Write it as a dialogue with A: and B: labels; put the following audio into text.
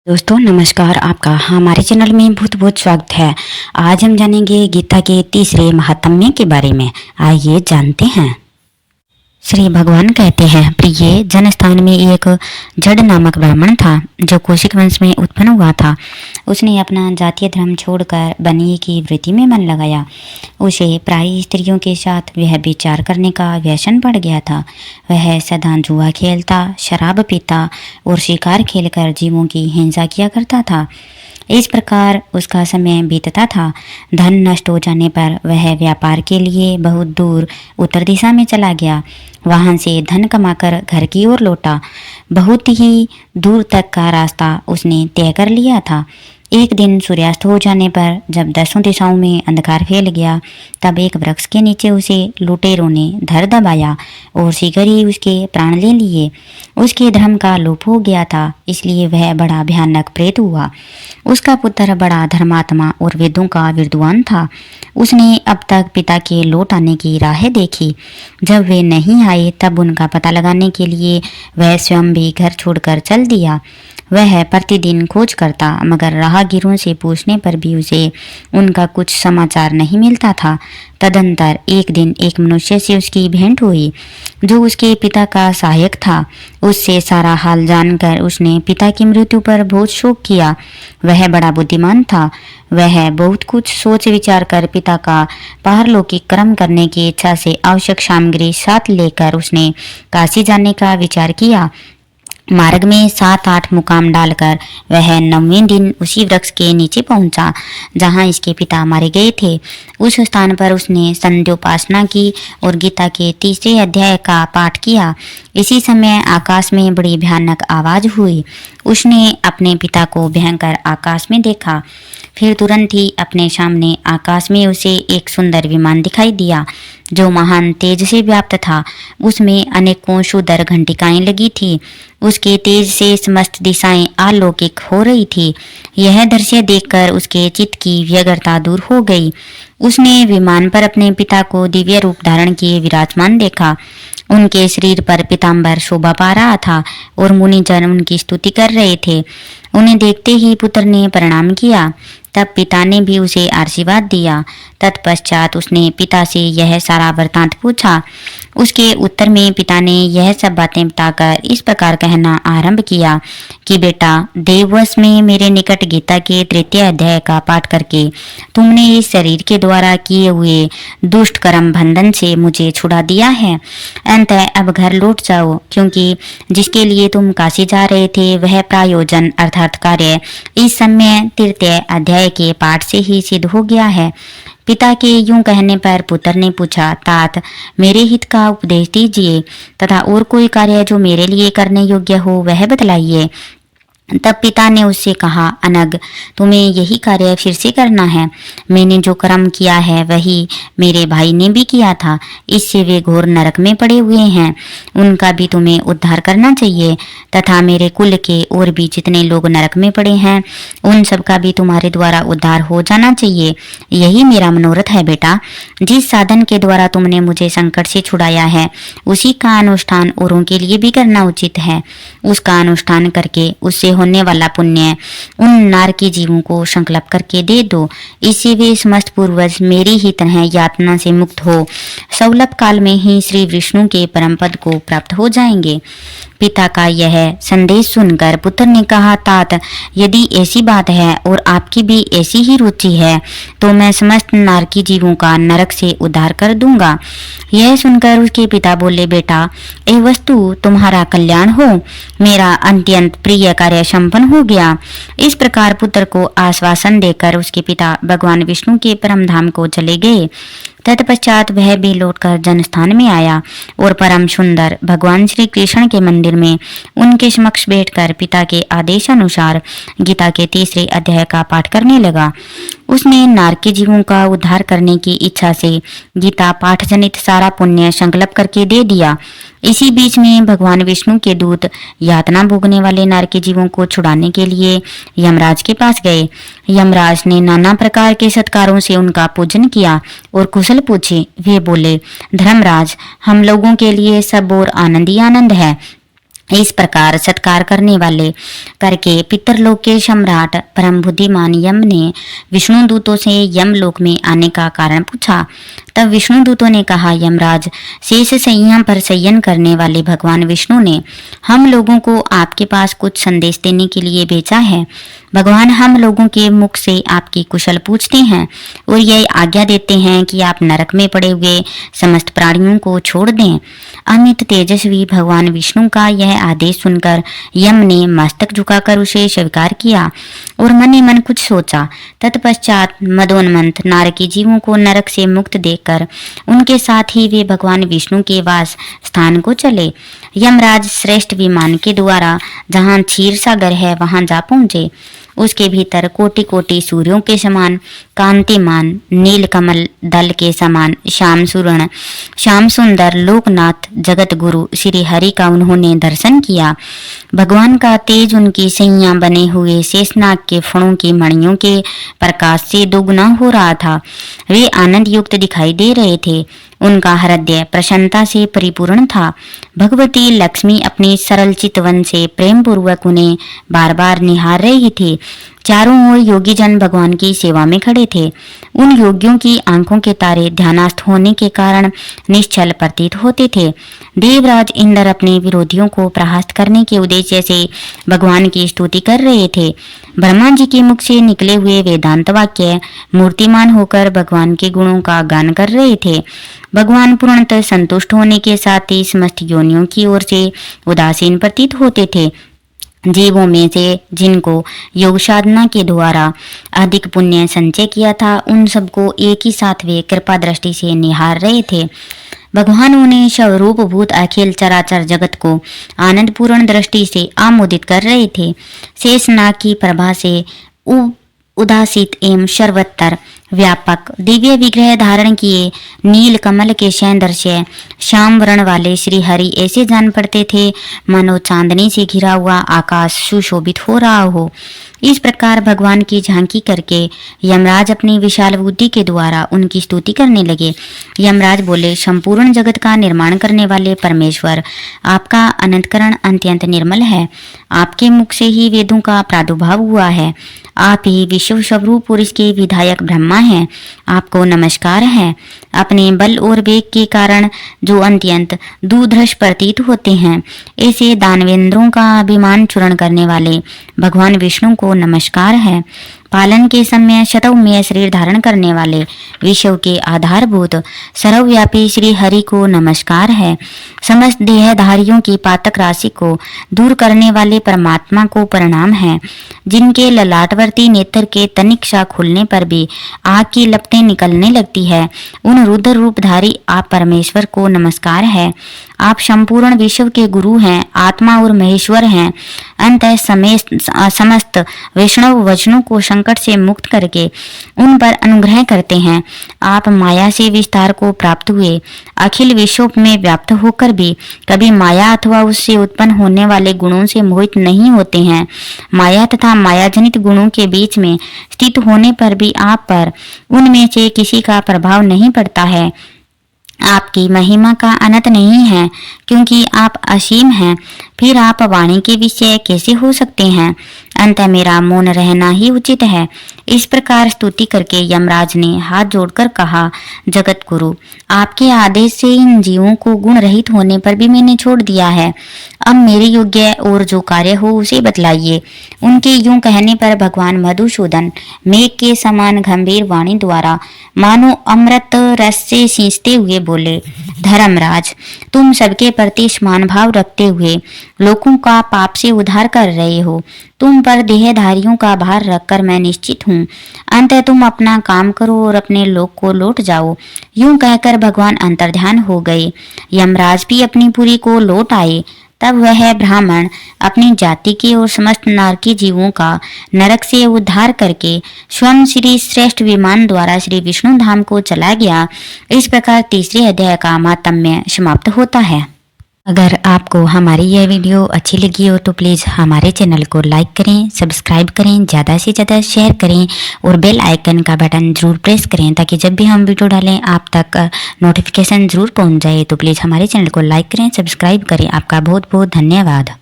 A: दोस्तों नमस्कार। आपका हमारे चैनल में बहुत बहुत स्वागत है। आज हम जानेंगे गीता के तीसरे महात्म्य के बारे में। आइए जानते हैं। श्री भगवान कहते हैं, प्रिय, जनस्थान में एक जड़ नामक ब्राह्मण था जो कौशिक वंश में उत्पन्न हुआ था। उसने अपना जातीय धर्म छोड़कर बनिए की वृत्ति में मन लगाया। उसे प्राय स्त्रियों के साथ वह विचार करने का व्यसन पड़ गया था। वह सदा जुआ खेलता, शराब पीता और शिकार खेलकर जीवों की हिंसा किया करता था। इस प्रकार उसका समय बीतता था। धन नष्ट हो जाने पर वह व्यापार के लिए बहुत दूर उत्तर दिशा में चला गया। वहां से धन कमाकर घर की ओर लौटा। बहुत ही दूर तक का रास्ता उसने तय कर लिया था। एक दिन सूर्यास्त हो जाने पर जब दसों दिशाओं में अंधकार फैल गया, तब एक वृक्ष के नीचे उसे लुटेरों ने धर दबाया और शीघ्र ही उसके प्राण ले लिए। उसके धर्म का लोप हो गया था, इसलिए वह बड़ा भयानक प्रेत हुआ। उसका पुत्र बड़ा धर्मात्मा और वेदों का विद्वान था। उसने अब तक पिता के लौट आने की राह देखी। जब वे नहीं आए तब उनका पता लगाने के लिए वह स्वयं भी घर छोड़कर चल दिया। वह प्रतिदिन खोज करता, मगर राहगीरों से पूछने पर भी उसे उनका कुछ समाचार नहीं मिलता था। तदंतर एक दिन एक मनुष्य से उसकी भेंट हुई जो उसके पिता का सहायक था। उससे सारा हाल जानकर उसने पिता की मृत्यु पर बहुत शोक किया। वह बड़ा बुद्धिमान था। वह बहुत कुछ सोच विचार कर पिता का पारलौकिक कर्म करने की इच्छा से आवश्यक सामग्री साथ लेकर उसने काशी जाने का विचार किया। मार्ग में 7-8 मुकाम डालकर वह 9वें दिन उसी वृक्ष के नीचे पहुंचा जहां इसके पिता मारे गए थे। उस स्थान पर उसने संध्योपासना की और गीता के तीसरे अध्याय का पाठ किया। इसी समय आकाश में बड़ी भयानक आवाज हुई। उसने अपने पिता को भयंकर आकाश में देखा। फिर तुरंत ही अपने सामने आकाश में उसे एक सुंदर विमान दिखाई दिया जो महान तेज से व्याप्त था। उसमें अनेकों सुंदर घंटिकाएं लगी थी। उसके तेज से समस्त दिशाएं अलौकिक हो रही थी। यह दृश्य देखकर उसके चित्त की व्यग्रता दूर हो गई। उसने विमान पर अपने पिता को दिव्य रूप धारण किए विराजमान देखा। उनके शरीर पर पीताम्बर शोभा पा रहा था और मुनिजन उनकी स्तुति कर रहे थे। उन्हें देखते ही पुत्र ने प्रणाम किया। तब पिता ने भी उसे आशीर्वाद दिया। तत्पश्चात उसने पिता से यह सारा वृतांत पूछा। उसके उत्तर में पिता ने यह सब बातें बताकर इस प्रकार कहना आरंभ किया कि बेटा, देववश में मेरे निकट गीता के तृतीय अध्याय का पाठ करके तुमने इस शरीर के द्वारा किए हुए दुष्ट कर्म बंधन से मुझे छुड़ा दिया है। अतः अब घर लौट जाओ, क्योंकि जिसके लिए तुम काशी जा रहे थे वह प्रायोजन अर्थात कार्य इस समय तृतीय अध्याय के पाठ से ही सिद्ध हो गया है। पिता के यूं कहने पर पुत्र ने पूछा, तात, मेरे हित का उपदेश दीजिए तथा और कोई कार्य जो मेरे लिए करने योग्य हो वह बतलाइए। तब पिता ने उससे कहा, अनग, तुम्हें यही कार्य फिर से करना है। मैंने जो कर्म किया है वही मेरे भाई ने भी किया था। इससे वे घोर नरक में पड़े हुए हैं। उनका भी तुम्हें उद्धार करना चाहिए तथा मेरे कुल के और भी जितने लोग नरक में पड़े हैं उन सब का भी तुम्हारे द्वारा उद्धार हो जाना चाहिए। यही मेरा मनोरथ है बेटा। जिस साधन के द्वारा तुमने मुझे संकट से छुड़ाया है उसी का अनुष्ठान औरों के लिए भी करना उचित है। उसका अनुष्ठान करके उससे होने वाला पुण्य उन नारकी जीवों को संकल्प करके दे दो। इससे वे समस्त पूर्वज मेरी ही तरह यातना से मुक्त हो सौलभ काल में ही श्री विष्णु के परम पद को प्राप्त हो जाएंगे। पिता का यह संदेश सुनकर पुत्र ने कहा, तात, यदि ऐसी बात है और आपकी भी ऐसी ही रुचि है तो मैं समस्त नारकी जीवों का नरक से उद्धार कर दूंगा। यह सुनकर उसके पिता बोले, बेटा, ए वस्तु तुम्हारा कल्याण हो। मेरा अत्यंत प्रिय कार्य संपन्न हो गया। इस प्रकार पुत्र को आश्वासन देकर उसके पिता भगवान विष्णु के परम धाम को चले गए। तत्पश्चात वह भी लौटकर जनस्थान में आया और परम सुंदर भगवान श्री कृष्ण के मंदिर में उनके समक्ष बैठकर पिता के आदेश अनुसार गीता के तीसरे अध्याय का पाठ करने लगा। उसने नारकी जीवों का उद्धार करने की इच्छा से गीता पाठ जनित सारा पुण्य संकल्प करके दे दिया। इसी बीच में भगवान विष्णु के दूत यातना भोगने वाले नारकी जीवों को छुड़ाने के लिए यमराज के पास गए। यमराज ने नाना प्रकार के सत्कारों से उनका पूजन किया और कुशल पूछे। वे बोले, धर्मराज, हम लोगों के लिए सब और आनंद ही आनंद है। इस प्रकार सत्कार करने वाले करके पितरलोक के सम्राट परम बुद्धिमान यम ने विष्णु दूतों से यमलोक में आने का कारण पूछा। तब विष्णु दूतों ने कहा, यमराज, शेष शय्या पर शयन करने वाले भगवान विष्णु ने हम लोगों को आपके पास कुछ संदेश देने के लिए भेजा है। भगवान हम लोगों के मुख से आपकी कुशल पूछते हैं और यह आज्ञा देते हैं कि आप नरक में पड़े हुए समस्त प्राणियों को छोड़ दें। अमित तेजस्वी भगवान विष्णु का यह आदेश सुनकर यम ने मस्तक झुकाकर उसे स्वीकार किया और मन ही मन कुछ सोचा। तत्पश्चात मदोन्मत्त नारकी जीवों को नरक से मुक्त देखकर उनके साथ ही वे भगवान विष्णु के वास स्थान को चले। यमराज श्रेष्ठ विमान के द्वारा जहाँ क्षीर सागर है वहां जा पहुंचे। उसके भीतर कोटि कोटि सूर्यों के समान कांतिमान, नील कमल दल के समान श्याम सुवर्ण श्याम सुंदर लोकनाथ जगत गुरु श्री हरि का उन्होंने दर्शन किया। भगवान का तेज उनकी सैया बने हुए शेषनाग के फणों की मणियों के प्रकाश से दोगुना हो रहा था। वे आनंद युक्त दिखाई दे रहे थे। उनका हृदय प्रसन्नता से परिपूर्ण था। भगवती लक्ष्मी अपने सरल चितवन से प्रेम पूर्वक उन्हें बार बार निहार रही थी। चारों ओर योगी जन भगवान की सेवा में खड़े थे। उन योगियों की आंखों के तारे ध्यानस्थ होने के कारण निश्चल प्रतीत होते थे। देवराज इंद्र अपने विरोधियों को प्रहस्त करने के उद्देश्य से भगवान की स्तुति कर रहे थे। ब्रह्मा जी के मुख से निकले हुए वेदांत वाक्य मूर्तिमान होकर भगवान के गुणों का गान कर रहे थे। भगवान पूर्णतः संतुष्ट होने के साथ ही समस्त योनियों की ओर से उदासीन प्रतीत होते थे। जीवों में से जिनको योग साधना के द्वारा अधिक पुण्य संचय किया था, उन सबको एक ही साथ वे कृपा दृष्टि से निहार रहे थे। भगवान उन्हें स्वरूप भूत अखिल चराचर जगत को आनंद पूर्ण दृष्टि से आमोदित कर रहे थे। शेषनाग की प्रभा से उदासित एवं सर्वत्र व्यापक दिव्य विग्रह धारण किए नील कमल के सौंदर्य श्याम वर्ण वाले श्री हरि ऐसे जान पड़ते थे मानो चांदनी से घिरा हुआ आकाश सुशोभित हो रहा हो। इस प्रकार भगवान की झांकी करके यमराज अपनी विशाल बुद्धि के द्वारा उनकी स्तुति करने लगे। यमराज बोले, संपूर्ण जगत का निर्माण करने वाले परमेश्वर, आपका अनंतकरण अत्यंत निर्मल है। आपके मुख से ही वेदों का प्रादुर्भाव हुआ है। आप ही विश्व स्वरूप पुरुष के विधायक ब्रह्मा हैं। आपको नमस्कार है। अपने बल और वेग के कारण जो अत्यंत दुर्धर्ष प्रतीत होते हैं, ऐसे दानवेंद्रों का अभिमान चूर्ण करने वाले भगवान विष्णु को नमस्कार है। पालन के समय शतवमय शरीर धारण करने वाले विश्व के आधारभूत सर्वव्यापी श्री हरि को नमस्कार है। समस्त देहधारियों की पातक राशि को दूर करने वाले परमात्मा को प्रणाम है। जिनके ललाटवर्ती नेत्र के तनिक सा खुलने पर भी आग की लपटें निकलने लगती है, उन रुद्र रूपधारी आप परमेश्वर को नमस्कार है। आप संपूर्ण विश्व के गुरु हैं, आत्मा और महेश्वर हैं। अंतः समस्त वैष्णव वचनों को संकट से मुक्त करके उन पर अनुग्रह करते हैं। आप माया से विस्तार को प्राप्त हुए, अखिल विश्व में व्याप्त होकर भी कभी माया अथवा उससे उत्पन्न होने वाले गुणों से मोहित नहीं होते हैं। माया तथा माया जनित गुणों के बीच में स्थित होने पर भी आप पर उनमें से किसी का प्रभाव नहीं पड़ता है। आपकी महिमा का अनंत नहीं है, क्योंकि आप असीम हैं। फिर आप वाणी के विषय कैसे हो सकते हैं? अंत मेरा मौन रहना ही उचित है। इस प्रकार स्तुति करके यमराज ने हाथ जोड़कर कहा, जगत गुरु, आपके आदेश से इन जीवों को गुण रहित होने पर भी मैंने छोड़ दिया है। अब मेरे योग्य और जो कार्य हो उसे बतलाइए। उनके यूं कहने पर भगवान मधुसूदन मेघ के समान गंभीर वाणी द्वारा मानो अमृत रस से सींचते हुए बोले, धर्मराज, तुम सबके प्रति समान भाव रखते हुए लोगों का पाप से उद्धार कर रहे हो। तुम पर देहधारियों का भार रखकर मैं निश्चित हूँ। अंततः तुम अपना काम करो और अपने लोक को लौट जाओ। यूं कहकर भगवान अंतर्ध्यान हो गए। यमराज भी अपनी पुरी को लौट आए। तब वह ब्राह्मण अपनी जाति के और समस्त नारकी जीवों का नरक से उद्धार करके स्वयं श्री श्रेष्ठ विमान द्वारा श्री विष्णु धाम को चला गया। इस प्रकार तीसरे अध्याय का महात्म्य समाप्त होता है। अगर आपको हमारी यह वीडियो अच्छी लगी हो तो प्लीज़ हमारे चैनल को लाइक करें, सब्सक्राइब करें, ज़्यादा से ज़्यादा शेयर करें और बेल आइकन का बटन ज़रूर प्रेस करें ताकि जब भी हम वीडियो डालें आप तक नोटिफिकेशन ज़रूर पहुंच जाए। तो प्लीज़ हमारे चैनल को लाइक करें, सब्सक्राइब करें। आपका बहुत बहुत धन्यवाद।